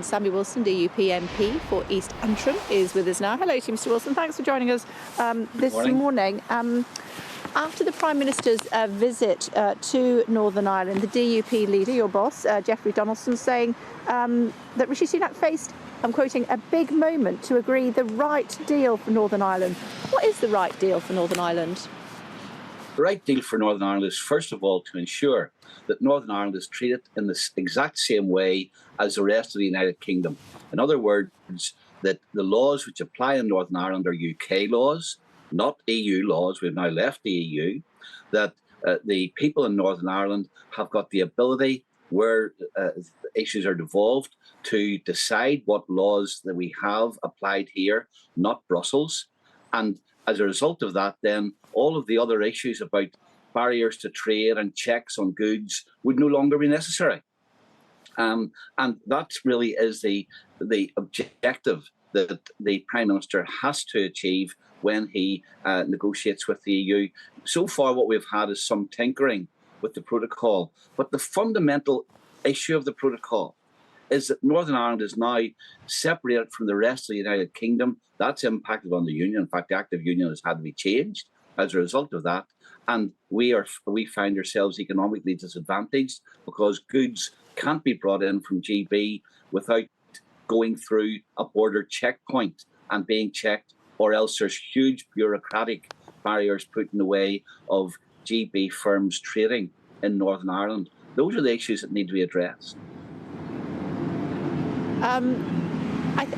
Sammy Wilson, DUP MP for East Antrim, is with us now. Hello to you, Mr Wilson. Thanks for joining us this morning. After the Prime Minister's visit to Northern Ireland, the DUP leader, your boss, Jeffrey Donaldson, saying that Rishi Sunak faced, I'm quoting, a big moment to agree the right deal for Northern Ireland. What is the right deal for Northern Ireland? The right deal for Northern Ireland is, first of all, to ensure that Northern Ireland is treated in the exact same way as the rest of the United Kingdom. In other words, that the laws which apply in Northern Ireland are UK laws, not EU laws. We've now left the EU. That the people in Northern Ireland have got the ability, where issues are devolved, to decide what laws that we have applied here, not Brussels. And as a result of that, then all of the other issues about barriers to trade and checks on goods would no longer be necessary. And that really is the objective that the Prime Minister has to achieve when he negotiates with the EU. So far, what we've had is some tinkering with the protocol. But the fundamental issue of the protocol is that Northern Ireland is now separated from the rest of the United Kingdom. That's impacted on the union. In fact, the Act of Union has had to be changed as a result of that. And we find ourselves economically disadvantaged because goods can't be brought in from GB without going through a border checkpoint and being checked, or else there's huge bureaucratic barriers put in the way of GB firms trading in Northern Ireland. Those are the issues that need to be addressed.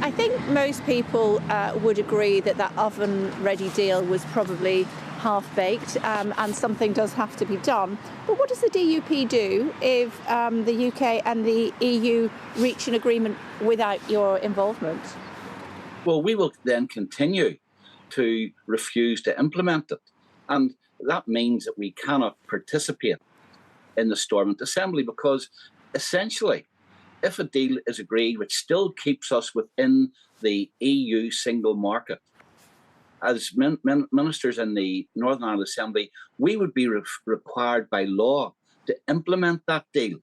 I think most people would agree that that oven-ready deal was probably half-baked and something does have to be done. But what does the DUP do if the UK and the EU reach an agreement without your involvement? Well, we will then continue to refuse to implement it. And that means that we cannot participate in the Stormont Assembly because, essentially, if a deal is agreed which still keeps us within the EU single market, as ministers in the Northern Ireland Assembly, we would be required by law to implement that deal.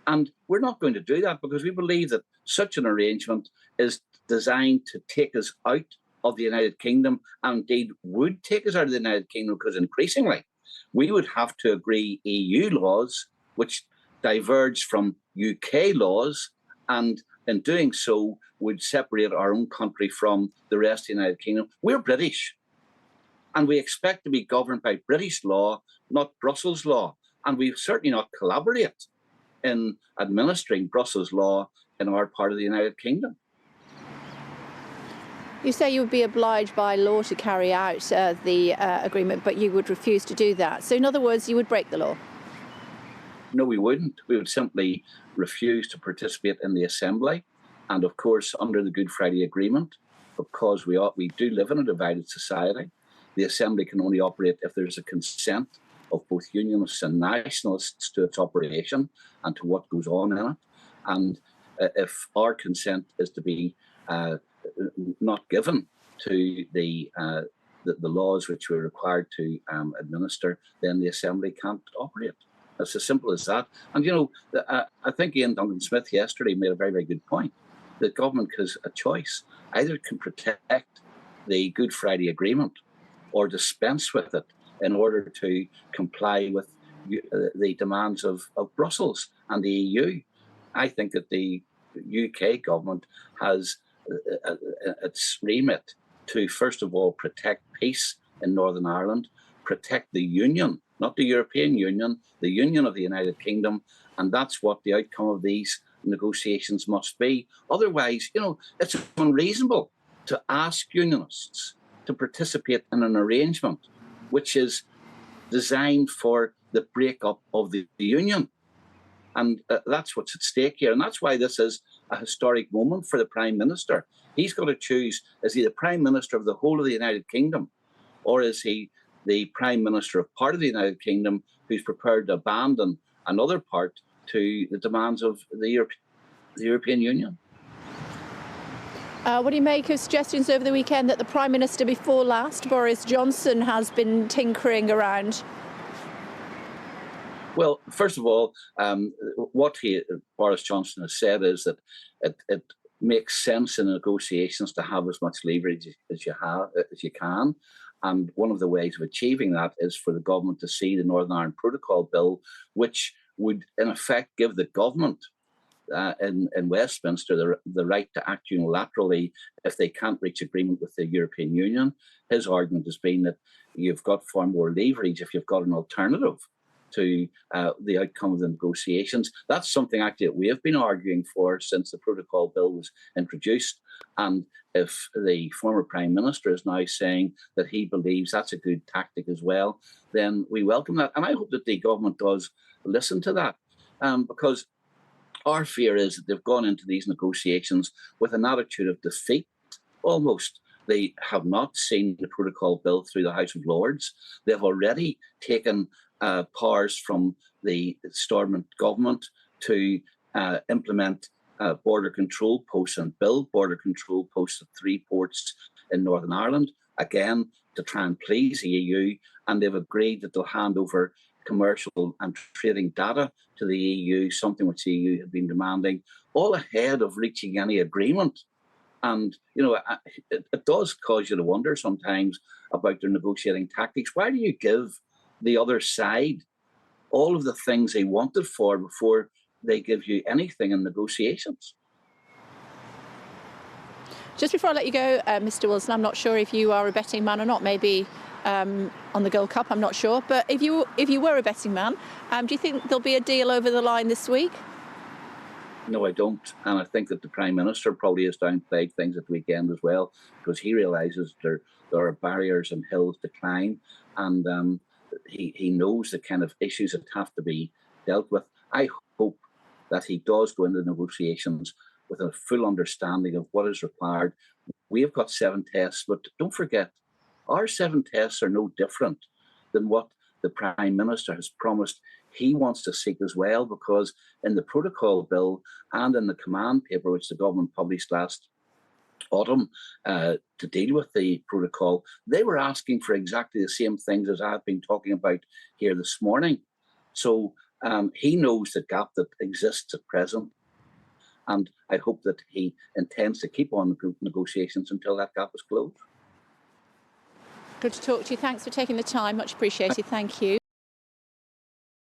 And we're not going to do that because we believe that such an arrangement is designed to take us out of the United Kingdom, and indeed would take us out of the United Kingdom, because increasingly we would have to agree EU laws which diverge from UK laws, and in doing so would separate our own country from the rest of the United Kingdom. We're British, and we expect to be governed by British law, not Brussels law, and we certainly not collaborate in administering Brussels law in our part of the United Kingdom. You say you would be obliged by law to carry out the agreement, but you would refuse to do that. So in other words, you would break the law? No, we wouldn't. We would simply refuse to participate in the Assembly. And of course, under the Good Friday Agreement, because we do live in a divided society, the Assembly can only operate if there's a consent of both Unionists and Nationalists to its operation and to what goes on in it. And if our consent is to be not given to the laws which we're required to administer, then the Assembly can't operate. It's as simple as that. And, you know, I think Ian Duncan-Smith yesterday made a very, very good point. The government has a choice. Either it can protect the Good Friday Agreement or dispense with it in order to comply with the demands of Brussels and the EU. I think that the UK government has its remit to, first of all, protect peace in Northern Ireland, protect the Union, not the European Union, the Union of the United Kingdom, and that's what the outcome of these negotiations must be. Otherwise, you know, it's unreasonable to ask Unionists to participate in an arrangement which is designed for the breakup of the Union. And that's what's at stake here. And that's why this is a historic moment for the Prime Minister. He's got to choose, is he the Prime Minister of the whole of the United Kingdom, or is he the Prime Minister of part of the United Kingdom who's prepared to abandon another part to the demands of the European Union? What do you make of suggestions over the weekend that the Prime Minister before last, Boris Johnson, has been tinkering around? Well, first of all, what Boris Johnson has said is that it makes sense in negotiations to have as much leverage as you can. And one of the ways of achieving that is for the government to see the Northern Ireland Protocol Bill, which would in effect give the government in Westminster the right to act unilaterally if they can't reach agreement with the European Union. His argument has been that you've got far more leverage if you've got an alternative to the outcome of the negotiations. That's something actually that we have been arguing for since the Protocol Bill was introduced. And if the former Prime Minister is now saying that he believes that's a good tactic as well, then we welcome that. And I hope that the government does listen to that, because our fear is that they've gone into these negotiations with an attitude of defeat, almost. They have not seen the Protocol Bill through the House of Lords. They've already taken powers from the Stormont government to implement border control posts and build border control posts at 3 ports in Northern Ireland, again, to try and please the EU. And they've agreed that they'll hand over commercial and trading data to the EU, something which the EU had been demanding, all ahead of reaching any agreement. And, it does cause you to wonder sometimes about their negotiating tactics. Why do you give the other side all of the things they wanted for before they give you anything in negotiations? Just before I let you go, Mr. Wilson, I'm not sure if you are a betting man or not, maybe on the Gold Cup, I'm not sure. But if you were a betting man, do you think there'll be a deal over the line this week? No, I don't. And I think that the Prime Minister probably has downplayed things at the weekend as well, because he realises there are barriers and hills to climb. And he knows the kind of issues that have to be dealt with. I hope that he does go into negotiations with a full understanding of what is required. We have got 7 tests, but don't forget, our 7 tests are no different than what the Prime Minister has promised he wants to seek as well, because in the Protocol Bill and in the command paper, which the government published last autumn to deal with the protocol, they were asking for exactly the same things as I've been talking about here this morning. So he knows the gap that exists at present, and I hope that he intends to keep on negotiations until that gap is closed. Good to talk to you. Thanks for taking the time. Much appreciated. Thank you.